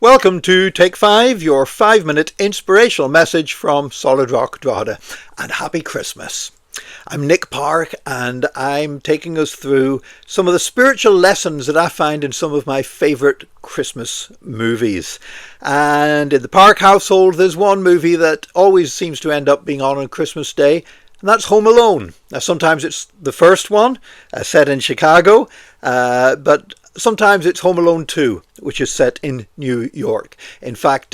Welcome to Take 5, your 5-minute inspirational message from Solid Rock, Drogheda, and happy Christmas. I'm Nick Park, and I'm taking us through some of the spiritual lessons that I find in some of my favourite Christmas movies. And in the Park household, there's one movie that always seems to end up being on Christmas Day, and that's Home Alone. Now, sometimes it's the first one, set in Chicago, but sometimes it's Home Alone 2, which is set in New York. In fact,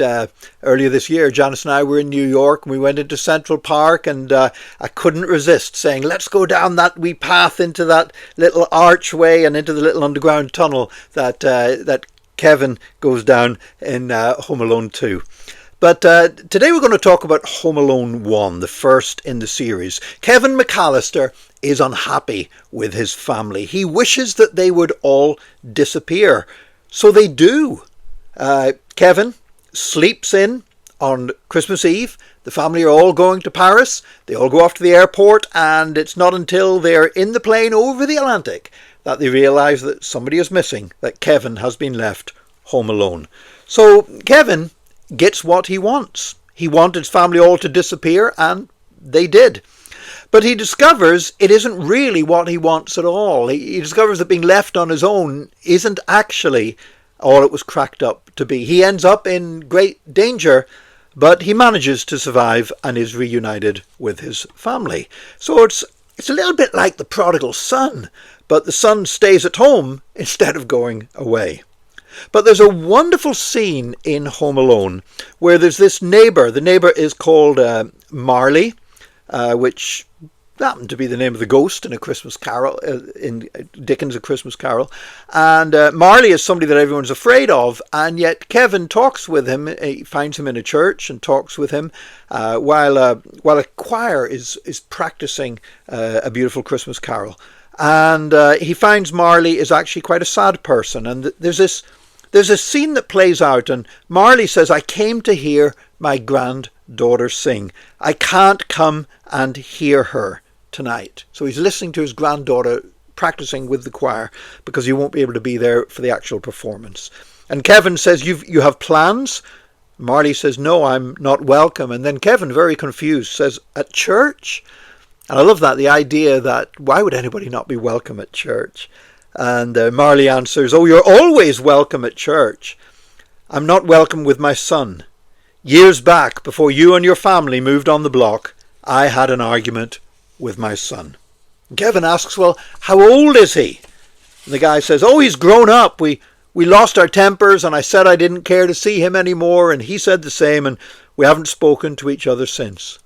earlier this year, Janice and I were in New York, and we went into Central Park, and I couldn't resist saying, let's go down that wee path into that little archway and into the little underground tunnel that Kevin goes down in Home Alone 2. But today we're going to talk about Home Alone 1, the first in the series. Kevin McAllister is unhappy with his family. He wishes that they would all disappear. So they do. Kevin sleeps in on Christmas Eve. The family are all going to Paris. They all go off to the airport, and it's not until they're in the plane over the Atlantic that they realise that somebody is missing, that Kevin has been left home alone. So Kevin gets what he wants. He wanted his family all to disappear, and they did. But he discovers it isn't really what he wants at all. He discovers that being left on his own isn't actually all it was cracked up to be. He ends up in great danger, but he manages to survive and is reunited with his family. So it's a little bit like the prodigal son, but the son stays at home instead of going away. But there's a wonderful scene in Home Alone where there's this neighbour. The neighbour is called Marley, which happened to be the name of the ghost in A Christmas Carol, in Dickens' A Christmas Carol. And Marley is somebody that everyone's afraid of, and yet Kevin talks with him. He finds him in a church and talks with him while a choir is practicing a beautiful Christmas Carol. And he finds Marley is actually quite a sad person, and there's a scene that plays out, and Marley says, I came to hear my granddaughter sing. I can't come and hear her tonight. So he's listening to his granddaughter practicing with the choir because he won't be able to be there for the actual performance. And Kevin says, you have plans? Marley says, no, I'm not welcome. And then Kevin, very confused, says, at church? And I love that, the idea that why would anybody not be welcome at church? And Marley answers, oh, you're always welcome at church. I'm not welcome with my son. Years back, before you and your family moved on the block, I had an argument with my son. And Kevin asks, well, how old is he? And the guy says, oh, he's grown up. We lost our tempers, and I said I didn't care to see him anymore, and he said the same, and we haven't spoken to each other since.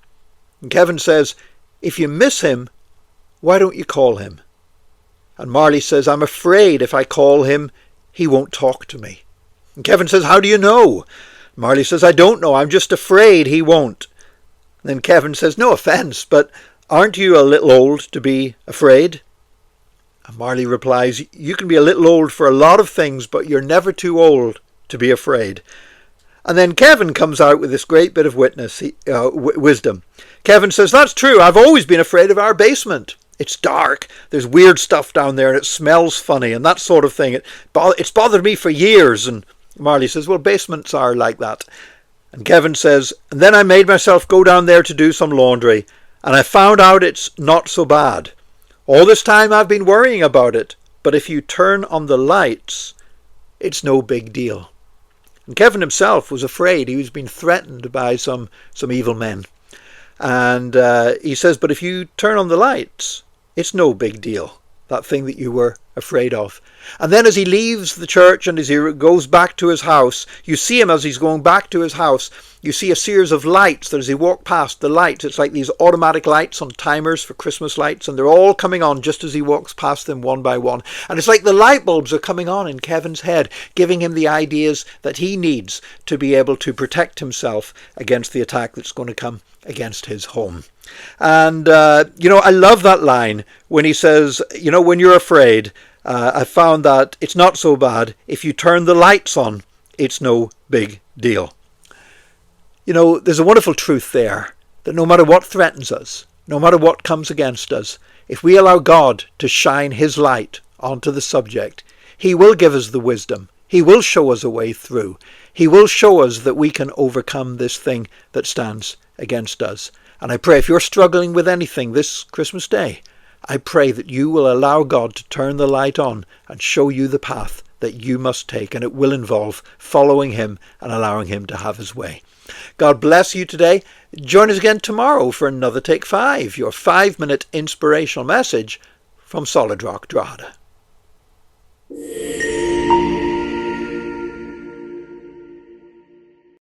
And Kevin says, if you miss him, why don't you call him? And Marley says, I'm afraid if I call him, he won't talk to me. And Kevin says, how do you know? Marley says, I don't know. I'm just afraid he won't. And then Kevin says, no offence, but aren't you a little old to be afraid? And Marley replies, you can be a little old for a lot of things, but you're never too old to be afraid. And then Kevin comes out with this great bit of wisdom. Kevin says, that's true. I've always been afraid of our basement. It's dark, there's weird stuff down there, and it smells funny, and that sort of thing. It's bothered me for years. And Marley says, well, basements are like that. And Kevin says, and then I made myself go down there to do some laundry, and I found out it's not so bad. All this time I've been worrying about it, but if you turn on the lights, it's no big deal. And Kevin himself was afraid. He was being threatened by some evil men. And he says, but if you turn on the lights, it's no big deal, that thing that you were afraid of. And then as he leaves the church and as he goes back to his house, you see him as he's going back to his house, you see a series of lights that as he walks past the lights, it's like these automatic lights on timers for Christmas lights, and they're all coming on just as he walks past them one by one. And it's like the light bulbs are coming on in Kevin's head, giving him the ideas that he needs to be able to protect himself against the attack that's going to come against his home. And, I love that line when he says, when you're afraid, I found that it's not so bad. If you turn the lights on, it's no big deal. There's a wonderful truth there, that no matter what threatens us, no matter what comes against us, if we allow God to shine his light onto the subject, he will give us the wisdom. He will show us a way through. He will show us that we can overcome this thing that stands against us. And I pray if you're struggling with anything this Christmas Day, I pray that you will allow God to turn the light on and show you the path that you must take. And it will involve following him and allowing him to have his way. God bless you today. Join us again tomorrow for another Take 5, your 5-minute inspirational message from Solid Rock Drogheda.